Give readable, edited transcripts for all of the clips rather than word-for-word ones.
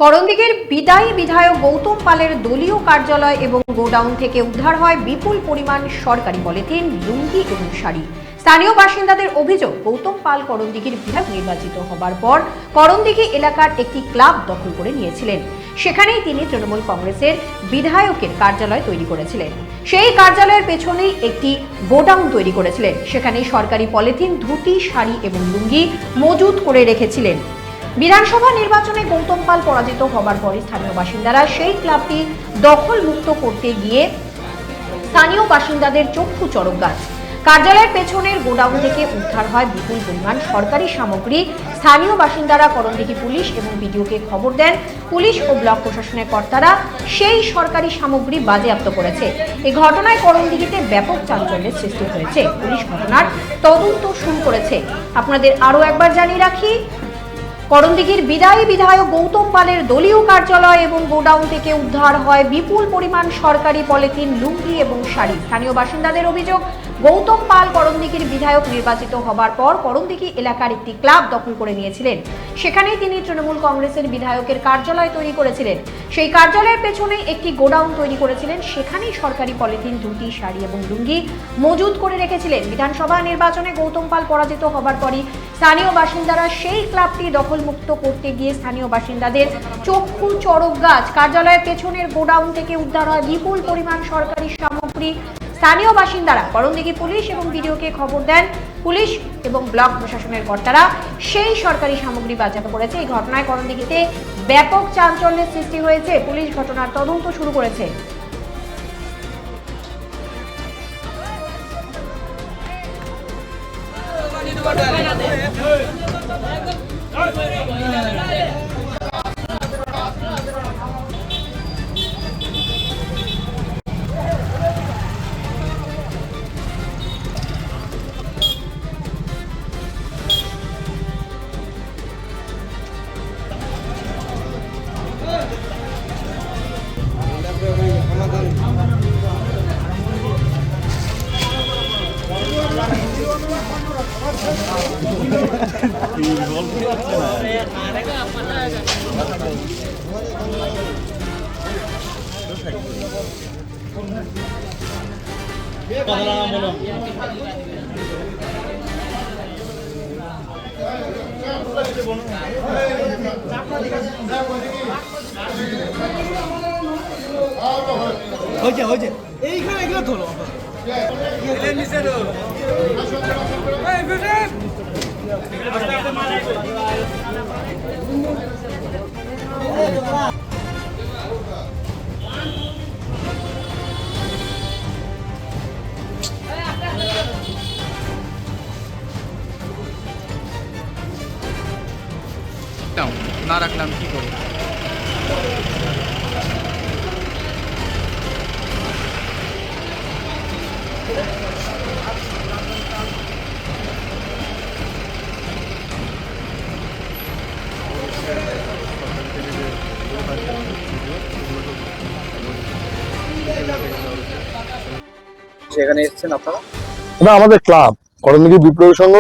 করণদিঘির বিদায়ী বিধায়ক গৌতম পালের দলীয় কার্যালয় এবং গোডাউন থেকে উদ্ধার হয় বিপুল পরিমাণ সরকারি পলিথিন, লুঙ্গি এবং শাড়ি। স্থানীয় বাসিন্দাদের অভিযোগ, গৌতম পাল করণদিঘির বিধায়ক নির্বাচিত হবার পর করণদিঘি এলাকার একটি ক্লাব দখল করে নিয়েছিলেন। সেখানেই তিনি তৃণমূল কংগ্রেসের বিধায়কের কার্যালয় তৈরি করেছিলেন। সেই কার্যালয়ের পেছনেই একটি গোডাউন তৈরি করেছিলেন। সেখানেই সরকারি পলিথিন, ধুতি, শাড়ি এবং লুঙ্গি মজুত করে রেখেছিলেন। বিধানসভা নির্বাচনে গৌতম পাল পরাজিত হবার পরে স্থানীয় বাসিন্দারা সেই ক্লাবটি দখল মুক্ত করতে গিয়ে স্থানীয় বাসিন্দাদের চক্ষু চড়ক গাছ। কার্যালয়ের পেছনের গোডাউন থেকে উদ্ধার হয় বিপুল পরিমাণ সরকারি সামগ্রী। স্থানীয় বাসিন্দারা করণদিঘি পুলিশ এবং বিডিওকে খবর দেন। পুলিশ ও ব্লক প্রশাসনের কর্তারা সেই সরকারি সামগ্রী বাজেয়াপ্ত করেছে। এই ঘটনায় করণদিঘিতে ব্যাপক চাঞ্চল্যের সৃষ্টি হয়েছে। পুলিশ ঘটনার তদন্ত শুরু করেছে। আপনাদের আরো একবার জানিয়ে রাখি, করণদিঘির বিদায়ী বিধায়ক গৌতম পালের দলীয় কার্যালয় এবং গোডাউন থেকে উদ্ধার হয় বিপুল পরিমাণ সরকারি পলিথিন, লুঙ্গি এবং শাড়ি। স্থানীয় বাসিন্দাদের অভিযোগ, গৌতম পাল করণদিঘির বিধায়ক নির্বাচিত হবার পর করণদিঘি এলাকার একটি ক্লাব দখল করে নিয়েছিলেন। সেখানেই তিনি তৃণমূল কংগ্রেসের বিধায়কের কার্যালয় তৈরি করেছিলেন। সেই কার্যালয়ের পেছনে একটি গোডাউন তৈরি করেছিলেন। সেখানেই সরকারি পলিথিন, ধুতি, শাড়ি এবং লুঙ্গি মজুত করে রেখেছিলেন। বিধানসভা নির্বাচনে গৌতম পাল পরাজিত হবার পরই স্থানীয় বাসিন্দারা সেই ক্লাবটি দখলমুক্ত করতে গিয়ে স্থানীয় বাসিন্দাদের চক্ষু চড়ক গাছ। কার্যালয়ের পেছনের গোডাউন থেকে উদ্ধার হয় বিপুল পরিমাণ সরকারি সামগ্রী। স্থানীয় বাসিন্দারা করণদিঘি পুলিশ এবং বিডিওকে খবর দেন। পুলিশ এবং ব্লক প্রশাসনের কর্তারা সেই সরকারি সামগ্রী বাজেয়াপ্ত করেছে। এই ঘটনায় করণদিঘিতে ব্যাপক চাঞ্চল্যের সৃষ্টি হয়েছে। পুলিশ ঘটনার তদন্ত শুরু করেছে। হয়েছে এইখানে এগুলো ধরো না রাখলাম কি করে? সেখানে এসেছেন আপনারা? এটা আমাদের ক্লাব করণদিঘি বিপ্লবী সংঘ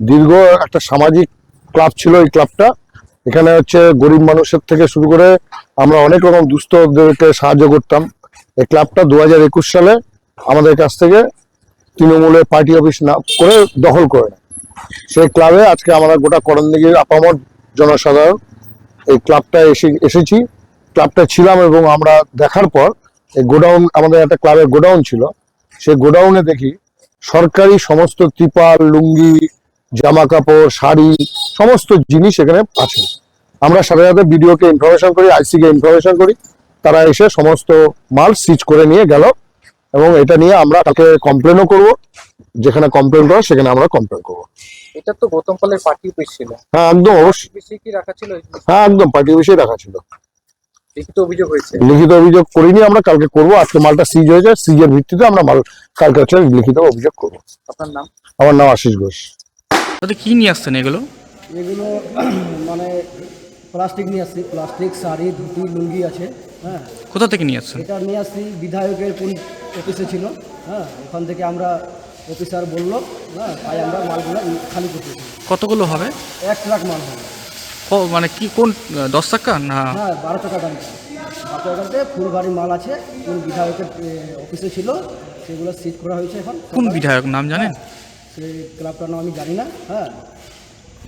দীর্ঘ একটা সামাজিক ক্লাব ছিল। এই ক্লাবটা এখানে হচ্ছে গরিব মানুষের থেকে শুরু করে আমরা অনেক রকম দুস্থদেরকে সাহায্য করতাম। এই ক্লাবটা 2021 সালে আমাদের কাছ থেকে তৃণমূলের পার্টি অফিস না করে দখল করে নেয়। সেই ক্লাবে আজকে আমরা গোটা করণদিঘির আপামর জনসাধারণ এই ক্লাবটা এসেছি। ক্লাবটা ছিলাম এবং আমরা দেখার পর এই গোডাউন, আমাদের একটা ক্লাবের গোডাউন ছিল, সেই গোডাউনে দেখি সরকারি সমস্ত ত্রিপাল, লুঙ্গি, জামা কাপড়, শাড়ি, সমস্ত জিনিস এখানে আছে। আমরা সাথে সাথে বিডিওকে ইনফরমেশন করি, আইসিকে ইনফরমেশন করি। তারা এসে সমস্ত মাল সিজ করে নিয়ে গেল এবং এটা নিয়ে আমরা তাকে কমপ্লেনও করব। যেখানে কমপ্লেন করো সেখানে আমরা কমপ্লেন করবো। এটা তো গৌতম পালের পার্টি অফিস ছিল। হ্যাঁ একদম, অবশ্যই। কি রাখা ছিল? হ্যাঁ একদম, পার্টি অফিসেই রাখা ছিল। লিখিত অভিযোগ হয়েছে? লিখিত অভিযোগ করিনি, আমরা কালকে করবো। আজকে মালটা সিজ হয়েছে, সিজের ভিত্তিতে আমরা মাল কালকে হচ্ছে লিখিত অভিযোগ করবো। আপনার নাম? আমার নাম আশিস ঘোষ। কি নিয়ে আসছেন এগুলো? এগুলো মানে প্লাস্টিক নিয়ে আসছি, প্লাস্টিক, শাড়ি, ধুতি, লুঙ্গি আছে। হ্যাঁ, কোথা থেকে নিয়ে আসছেন? এটা নিয়ে আসছি বিধায়কের কোন অফিসে ছিল। হ্যাঁ, ওখান থেকে আমরা অফিসার বললো, হ্যাঁ, তাই আমরা মালগুলো খালি করতেছি। কতগুলো হবে? 1 ট্রাক মাল হবে। মানে কি কোন 10 চাকা না? হ্যাঁ 12 চাকা গাড়ি, 12 চাকা গাড়িতে ফুল গাড়ি মাল আছে, কোন বিধায়কের অফিসে ছিল সেগুলো সিজ করা হয়েছে এখন। কোন বিধায়ক নাম জানেন? সেই ক্লাবটার নাম আমি জানি না। হ্যাঁ,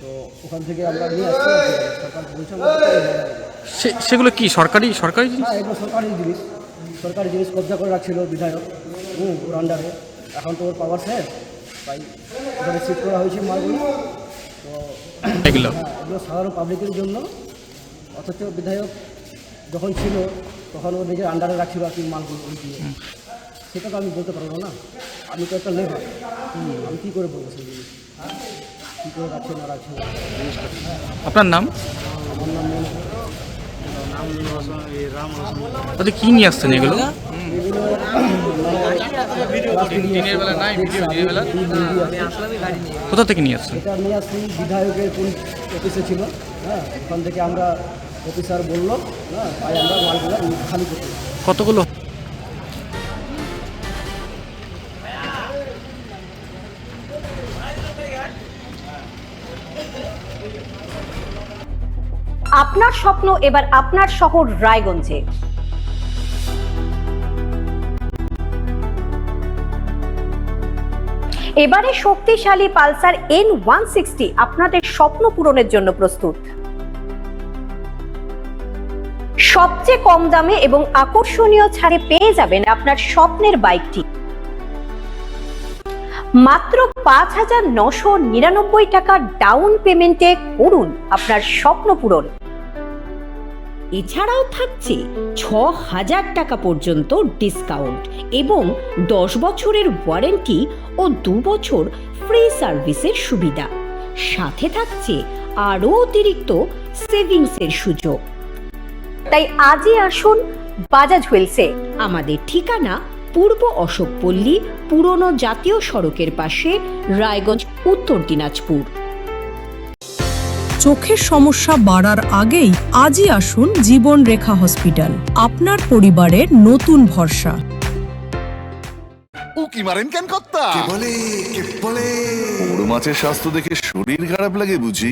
তো ওখান থেকে আমরা নিয়ে আসছি, সরকার বলছে সেগুলো কি সরকারি জিনিস? হ্যাঁ এগুলো সরকারি জিনিস কবজা করে রাখছিল বিধায়ক ওর আন্ডারে। এখন তো ওর পাওয়ার শেষ, তাই ওখানে সিজ করা হয়েছে মালগুলো। তো এগুলো হ্যাঁ, এগুলো সাধারণ পাবলিকের জন্য, অথচ বিধায়ক যখন ছিল তখন ও নিজের আন্ডারে রাখছিল আর কি মালগুলো দিয়ে। সেটা তো আমি বলতে পারবো না, আমি তো একটা লেবার, আমি কী করে বলবো সেই জিনিস কী করে রাখছে না রাখছে। আপনার নাম? আমার নাম তাতে কি নিয়ে আসছেন এগুলো? এগুলো দিনের বেলা নাই, দিনের বেলা কোথা থেকে নিয়ে আসছেন? এটা নিয়ে আসছি বিধায়কের কোন অফিসে ছিল। হ্যাঁ, ওখান থেকে আমরা অফিসার বললো, হ্যাঁ, তাই আমরা মালগুলো খালি করতে। কতগুলো? আপনার স্বপ্ন এবার আপনার শহর রায়গঞ্জে। এবারে শক্তিশালী পালসার N160 আপনাদের স্বপ্ন পূরণের জন্য প্রস্তুত। সবচেয়ে কম দামে এবং আকর্ষণীয় ছাড়ে পেয়ে যাবেন আপনার স্বপ্নের বাইকটি। মাত্র 5,999 টাকা ডাউন পেমেন্টে করুন আপনার স্বপ্ন পূরণ। এছাড়াও থাকছে 6,000 টাকা পর্যন্ত ডিসকাউন্ট এবং 10 বছরের ওয়ারেন্টি ও 2 বছর ফ্রি সার্ভিসের সুবিধা। সাথে থাকছে আরও অতিরিক্ত সেভিংসের সুযোগ। তাই আজই আসুন বাজাজ হুইলসে। আমাদের ঠিকানা পূর্ব অশোকপল্লী, পুরনো জাতীয় সড়কের পাশে, রায়গঞ্জ, উত্তর দিনাজপুর। চোখের সমস্যা বাড়ার আগেই আজই আসুন জীবন রেখা হসপিটাল, আপনার পরিবারের নতুন ভরসা। উকি মারেন কেন কর্তা? কে বলে বড় মাছের স্বাস্থ্য দেখে শরীর খারাপ লাগে বুঝি?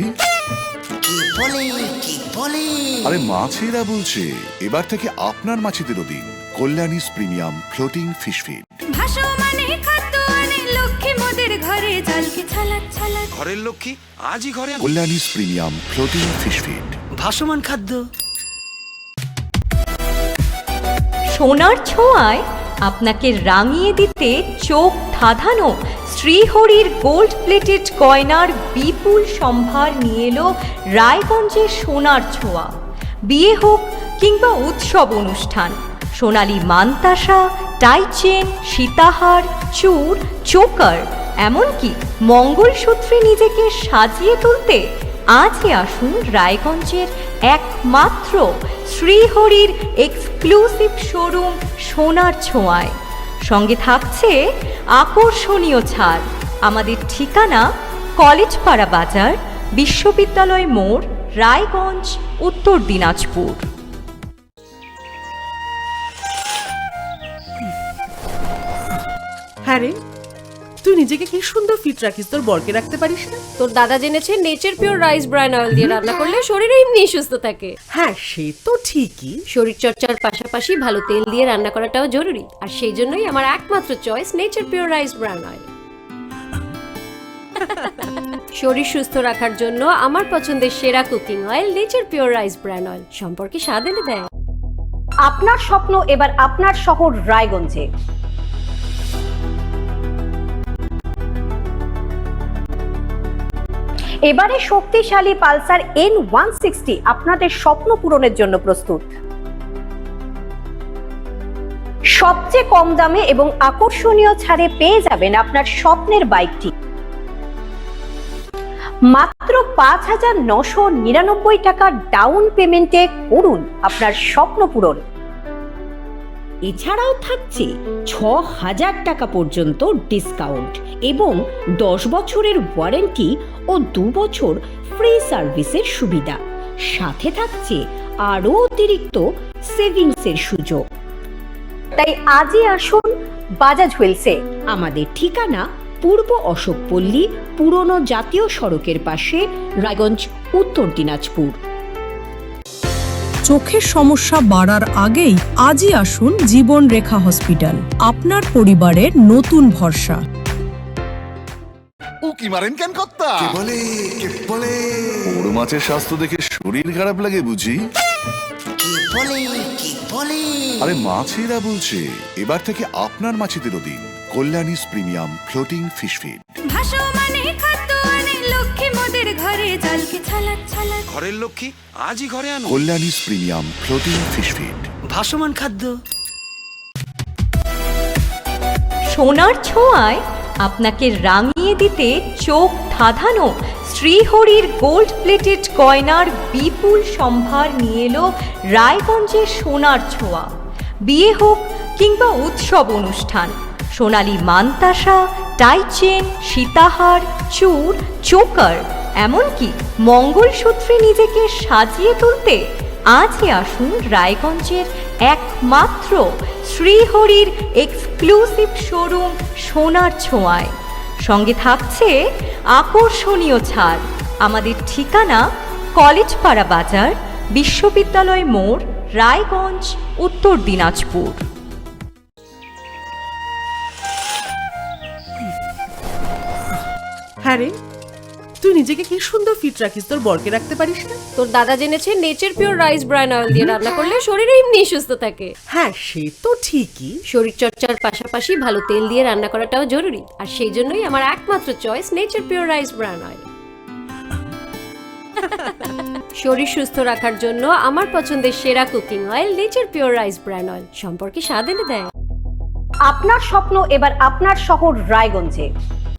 আরে মাছেরা বলছে এবার থেকে আপনার মাছেদেরও দিন কল্যাণীস প্রিমিয়াম ফ্লোটিং ফিশ ফিড। ঘরের লক্ষ্মী আজই ঘরে। কল্যাণীস প্রিমিয়াম ফ্লোটিং ফিশ ফিড ভাসমান খাদ্য। সোনার ছোঁয়ায় আপনাকে রাঙিয়ে দিতে চোখ ধাঁধানো শ্রীহরির গোল্ড প্লেটেড গয়নার বিপুল সম্ভার নিয়ে এলো রায়গঞ্জের সোনার ছোঁয়া। বিয়ে হোক কিংবা উৎসব অনুষ্ঠান, সোনালী মানতাসা, টাইচেন, সীতাহার, চূড়, চোকার, এমনকি মঙ্গলসূত্রে নিজেকে সাজিয়ে তুলতে আজই আসুন রায়গঞ্জের একমাত্র শ্রীহরির এক্সক্লুসিভ শোরুম সোনার ছোঁয়ায়। সঙ্গে থাকছে আকর্ষণীয় ছাড়। আমাদের ঠিকানা কলেজপাড়া বাজার, বিশ্ববিদ্যালয় মোড়, রায়গঞ্জ, উত্তর দিনাজপুর। হ্যাঁ রে, তুই নিজেকে কি সুন্দর ফিট রাখিস, তোর বরকে রাখতে পারিস না? তোর দাদা জেনেছে nature pure rice bran oil দিয়ে রান্না করলে শরীর এমনি সুস্থ থাকে। হ্যাঁ সে তো ঠিকই, শরীর চর্চার পাশাপাশি ভালো তেল দিয়ে রান্না করাটাও জরুরি, আর সেই জন্যই আমার একমাত্র choice nature pure rice bran oil. শরীর সুস্থ রাখার জন্য আমার পছন্দের সেরা cooking oil nature pure rice bran oil, সম্পর্কে স্বাদ এনে দেয়। আপনার স্বপ্ন এবার আপনার শহর রায়গঞ্জে। এবারে শক্তিশালী পালসার N160 আপনাদের স্বপ্ন পূরণের জন্য প্রস্তুত। সবচেয়ে কম দামে এবং আকর্ষণীয় ছাড়ে পেয়ে যাবেন আপনার স্বপ্নের বাইকটি। মাত্র 5,999 টাকা ডাউন পেমেন্টে করুন আপনার স্বপ্ন পূরণ। এছাড়াও থাকছে 6,000 টাকা পর্যন্ত ডিসকাউন্ট এবং 10 বছরের ওয়ারেন্টি ও 2 বছর ফ্রি সার্ভিসের সুবিধা। সাথে থাকছে আরও অতিরিক্ত সেভিংসের সুযোগ। তাই আজই আসুন বাজাজ হুইলসে। আমাদের ঠিকানা পূর্ব অশোকপল্লী, পুরনো জাতীয় সড়কের পাশে, রায়গঞ্জ, উত্তর দিনাজপুর। চোখের সমস্যা বাড়ার আগেই আজই আসুন জীবন রেখা হসপিটাল, আপনার পরিবারের নতুন ভরসা। উকি মারেন কেন কর্তা? কে বলে বড় মাছের স্বাস্থ্য দেখে শরীর খারাপ লাগে বুঝি? আরে মাছেরা বলছে এবার থেকে আপনার মাছেদেরও দিন কল্যাণীস প্রিমিয়াম ফ্লোটিং ফিশ ফিড। ঘরের লক্ষ্মী আজই ঘরে আনো। কল্যাণীস প্রিমিয়াম ফ্লোটিং ফিশ ফিড। ভাসমান খাদ্য। সোনার ছোঁয়ায় আপনাকে রাঙিয়ে দিতে চোখ ধাঁধানো শ্রীহরির গোল্ড প্লেটেড গয়নার বিপুল সম্ভার নিয়ে এলো রায়গঞ্জের সোনার ছোঁয়া। বিয়ে হোক কিংবা উৎসব অনুষ্ঠান, সোনালী মানতাসা, টাইচেন, সীতাহার, চূড়, চোকার, এমনকি মঙ্গলসূত্রে নিজেকে সাজিয়ে তুলতে আজই আসুন রায়গঞ্জের একমাত্র শ্রীহরির এক্সক্লুসিভ শোরুম সোনার ছোঁয়ায়। সঙ্গে থাকছে আকর্ষণীয় ছাড়। আমাদের ঠিকানা কলেজপাড়া বাজার, বিশ্ববিদ্যালয় মোড়, রায়গঞ্জ, উত্তর দিনাজপুর। হ্যাঁ রে, তুই নিজেকে কি সুন্দর ফিট রাখিস, তোর বরকে রাখতে পারিস না? তোর দাদা জেনেছে nature pure rice bran oil দিয়ে রান্না করলে শরীর এমনি সুস্থ থাকে। হ্যাঁ, সে তো ঠিকই। শরীর চর্চার পাশাপাশি ভালো তেল দিয়ে রান্না করাটাও জরুরি, আর সেই জন্যই আমার একমাত্র choice nature pure rice bran oil. শরীর সুস্থ রাখার জন্য আমার পছন্দের সেরা cooking oil nature pure rice bran oil, সম্পর্কে স্বাদ এনে দেয়। আপনার স্বপ্ন এবার আপনার শহর রায়গঞ্জে।